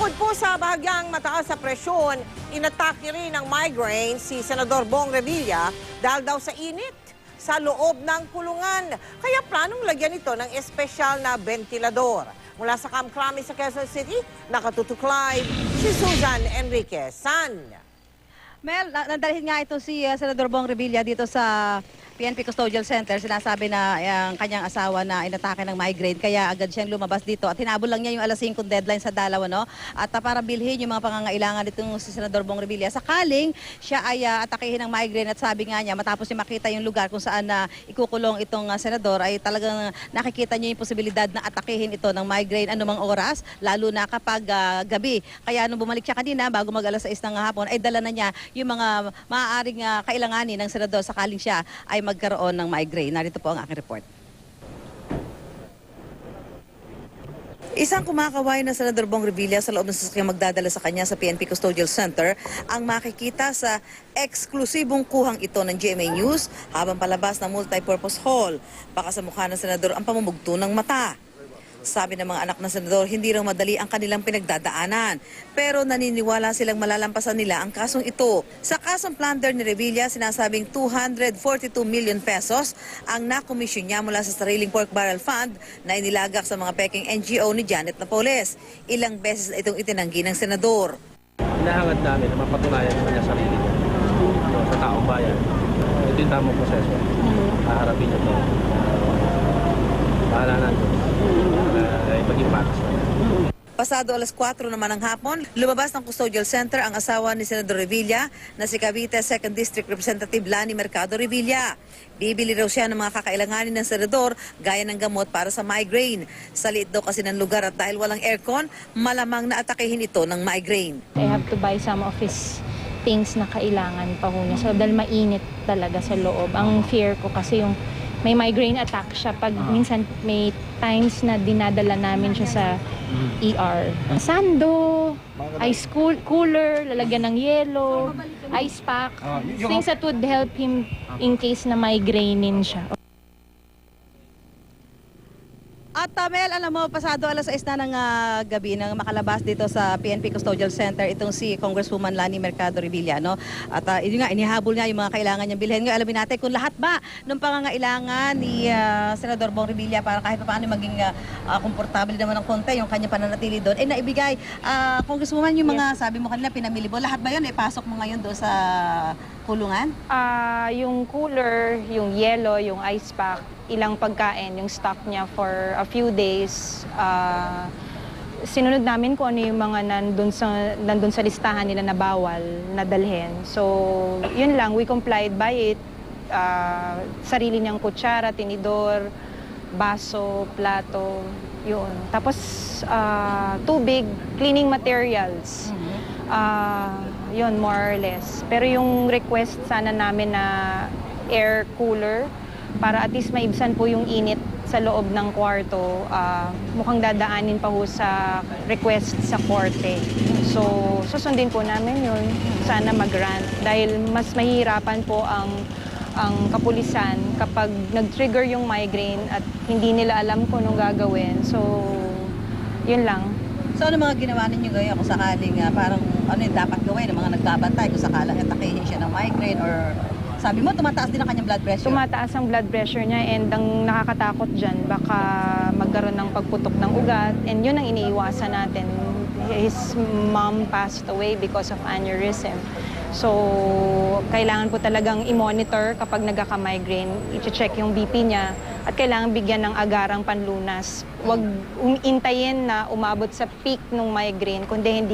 Bukod po sa bahagyang mataas sa presyon, inatake rin ng migraine si Senador Bong Revilla dahil daw sa init sa loob ng kulungan. Kaya planong lagyan ito ng espesyal na ventilador. Mula sa Camp Crame sa Quezon City, nakatutuklay si Susan Enriquez. San? Mel, nandalhin nga ito si Senador Bong Revilla dito sa PNP Custodial Center. Sinasabi na ang kanyang asawa na inatake ng migraine, kaya agad siyang lumabas dito at hinabol lang niya yung alas 5 deadline sa Dalaw, no? At para bilhin yung mga pangangailangan nitong si Senador Bong Revilla sakaling siya ay atakehin ng migraine. At sabi nga niya, matapos niya makita yung lugar kung saan ikukulong itong senador, ay talagang nakikita niyo yung posibilidad na atakehin ito ng migraine anumang oras, lalo na kapag gabi. Kaya nung bumalik siya kanina bago mag alas 6 ng hapon, ay dala na niya yung mga maaaring kailanganin ng senador sakaling siya ay magkaroon ng migraine. Narito po ang aking report. Isang kumakaway na Senador Bong Revilla sa loob ng sasakyang magdadala sa kanya sa PNP Custodial Center ang makikita sa eksklusibong kuhang ito ng GMA News habang palabas ng multipurpose hall. Baka sa mukha ng senador ang pamumugto ng mata. Sabi ng mga anak ng senador, hindi raw madali ang kanilang pinagdadaanan. Pero naniniwala silang malalampasan nila ang kasong ito. Sa kasong plunder ni Revilla, sinasabing 242 million pesos ang nakomisyon niya mula sa sariling pork barrel fund na inilagak sa mga peking NGO ni Janet Napoles. Ilang beses itong itinanggi ng senador. Hinahangad namin na mapatunayan naman niya sarili niya sa taong bayan. Ito yung tamang proseso. Haharapin niya ito. Bahala natin. Maging patas na. Pasado alas 4 naman ng hapon, lumabas ng Custodial Center ang asawa ni Senador Revilla na si Cavite 2nd District Representative Lani Mercado Revilla. Bibili raw siya ng mga kakailanganin ng senador gaya ng gamot para sa migraine. Sa liit daw kasi ng lugar at dahil walang aircon, malamang na atakehin ito ng migraine. I have to buy some of his things na kailangan pa ho niya. So, dahil mainit talaga sa loob. Ang fear ko kasi yung may migraine attack siya pag minsan may times na dinadala namin siya sa ER. Sando, ice cooler, lalagyan ng yelo, ice pack, things that would help him in case na migrainin siya. At Mel, alam mo, pasado alas 6 na ng gabi nang makalabas dito sa PNP Custodial Center itong si Congresswoman Lani Mercado Revilla, no? At yun nga, inihabol niya yung mga kailangan niyang bilhin. Ngayon, alamin natin kung lahat ba ng pangangailangan ni Senador Bong Revilla para kahit paano maging komportable naman ng konti yung kanya pananatili doon, ay naibigay. Congresswoman, yung mga sabi mo kanina, pinamili mo, lahat ba yun? Ipasok mo ngayon doon sa kulungan? Yung cooler, yung yelo, yung ice pack, ilang pagkain, yung stock niya for a few days. Sinunod namin kung ano yung mga nandun sa listahan nila na bawal na dalhin. So, yun lang, we complied by it. Sarili niyang kutsara, tinidor, baso, plato, yun. Tapos, tubig, cleaning materials. Yun, more or less. Pero yung request sana namin na air cooler, para at least maibsan po yung init sa loob ng kwarto, mukhang dadaanin pa ho sa request sa korte. So, susundin po namin yun. Sana mag-grant. Dahil mas mahihirapan po ang kapulisan kapag nag-trigger yung migraine at hindi nila alam kung anong gagawin. So, yun lang. So ano mga ginawa ninyo ngayon kung sakaling parang ano yung dapat gawin ng mga nagbabantay kung sakalang atakehin siya ng migraine or sabi mo tumataas din ang kanyang blood pressure? Tumataas ang blood pressure niya and ang nakakatakot dyan baka magkaroon ng pagputok ng ugat and yun ang iniiwasan natin. His mom passed away because of aneurysm. So, kailangan po talagang i-monitor kapag nagkaka-migraine, i-check yung BP niya at kailangan bigyan ng agarang panlunas. Huwag intayin na umabot sa peak ng migraine kundi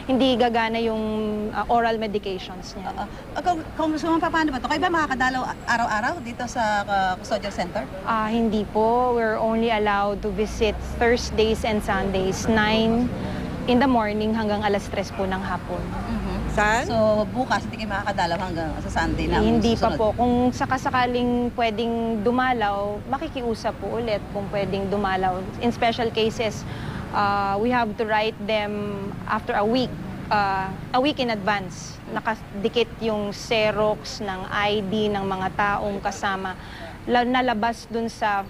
hindi gagana yung oral medications niya. Congresswoman, paano ba ito? Kayo ba makakadalaw araw-araw dito sa Custodial Center? Hindi po. We're only allowed to visit Thursdays and Sundays, 9 in the morning hanggang alas 3 po ng hapon. Saan? So bukas hindi kayo makakadalaw hanggang sa Sunday na? Hindi pa po. Kung sakasakaling pwedeng dumalaw, makikiusap po ulit kung pwedeng dumalaw. In special cases, we have to write them after a week in advance. Nakadikit yung Xerox ng ID ng mga taong kasama. Nalabas dun sa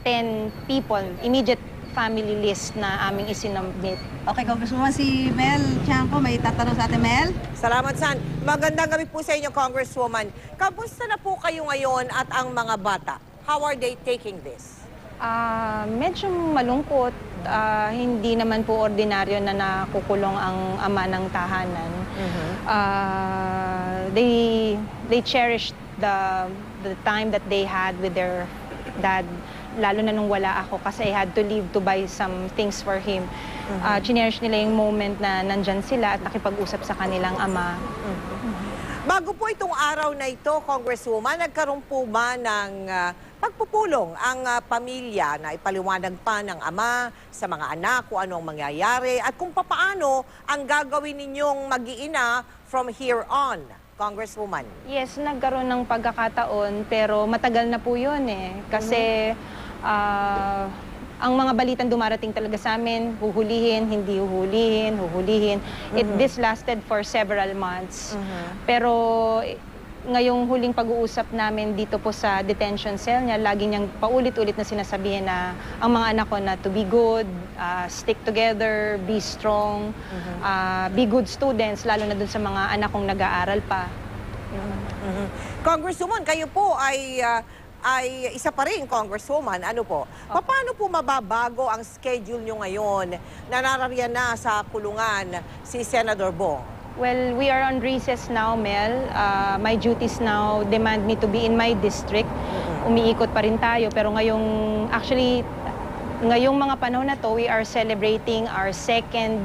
10 people, immediate family list na aming isinubmit. Okay, Congresswoman, si Mel Chanco, may tatanong sa atin, Mel? Salamat, San. Magandang gabi po sa inyo, Congresswoman. Kamusta na po kayo ngayon at ang mga bata? How are they taking this? Medyo malungkot. Hindi naman po ordinaryo na nakukulong ang ama ng tahanan. They cherished the time that they had with their dad, lalo na nung wala ako kasi I had to leave to buy some things for him. Cherish nila yung moment na nandyan sila at nakipag-usap sa kanilang ama. Bago po itong araw na ito, Congresswoman, nagkaroon po ba ng pagpupulong ang pamilya na ipaliwanag pa ng ama sa mga anak kung ano ang mangyayari at kung papaano ang gagawin ninyong mag-iina from here on, Congresswoman? Yes, nagkaroon ng pagkakataon pero matagal na po yun eh. Kasi ang mga balitang dumarating talaga sa amin, huhulihin, hindi huhulihin, huhulihin. This lasted for several months. Pero ngayong huling pag-uusap namin dito po sa detention cell niya, lagi niyang paulit-ulit na sinasabihin na ang mga anak ko na to be good, stick together, be strong, be good students, lalo na dun sa mga anak kong nag-aaral pa. Congresswoman, kayo po ay isa pa rin, Congresswoman. Ano po? Paano po mababago ang schedule nyo ngayon na narariyan na sa kulungan si Senador Bong? Well, we are on recess now, Mel. My duties now demand me to be in my district. Umiikot pa rin tayo, pero ngayong mga panahon na to, we are celebrating our second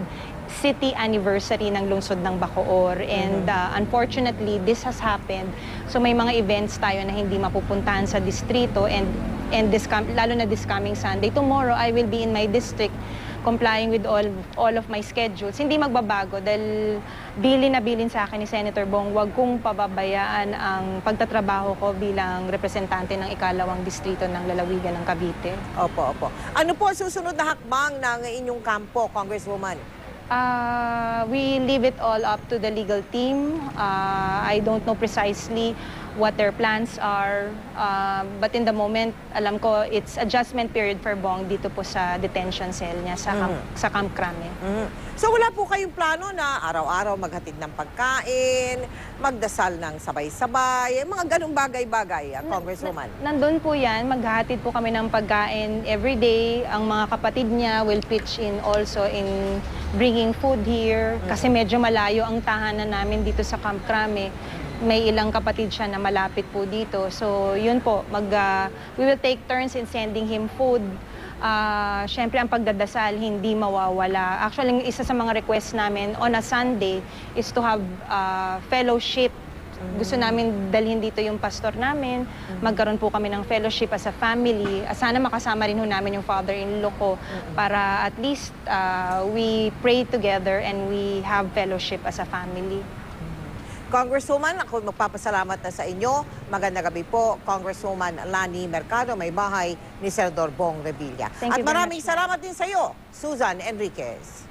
city anniversary ng lungsod ng Bacoor. And unfortunately, this has happened. So may mga events tayo na hindi mapupuntahan sa distrito and lalo na this coming Sunday. Tomorrow, I will be in my district complying with all of my schedules. Hindi magbabago dahil bilin na bilin sa akin ni Senator Bong, wag kong pababayaan ang pagtatrabaho ko bilang representante ng ikalawang distrito ng lalawigan ng Cavite. Opo, opo. Ano po ang susunod na hakbang ng inyong kampo, Congresswoman? We leave it all up to the legal team. I don't know precisely what their plans are. But in the moment, alam ko, it's adjustment period for Bong dito po sa detention cell niya sa Camp Crame. So wala po kayong plano na araw-araw maghatid ng pagkain, magdasal ng sabay-sabay, mga ganong bagay-bagay, Congresswoman? Nandun po yan, maghahatid po kami ng pagkain every day. Ang mga kapatid niya will pitch in also in bringing food here. Kasi medyo malayo ang tahanan namin dito sa Camp Crame. May ilang kapatid siya na malapit po dito. So yun po, we will take turns in sending him food. Siyempre ang pagdadasal hindi mawawala. Actually, isa sa mga request namin on a Sunday is to have fellowship. Gusto namin dalhin dito yung pastor namin. Magkaroon po kami ng fellowship as a family. Sana makasama rin ho namin yung father-in-law ko para at least we pray together and we have fellowship as a family. Congresswoman, ako magpapasalamat na sa inyo. Magandang gabi po, Congresswoman Lani Mercado, may bahay ni Senador Bong Revilla. Thank you At very maraming much, salamat din sa iyo, Susan Enriquez.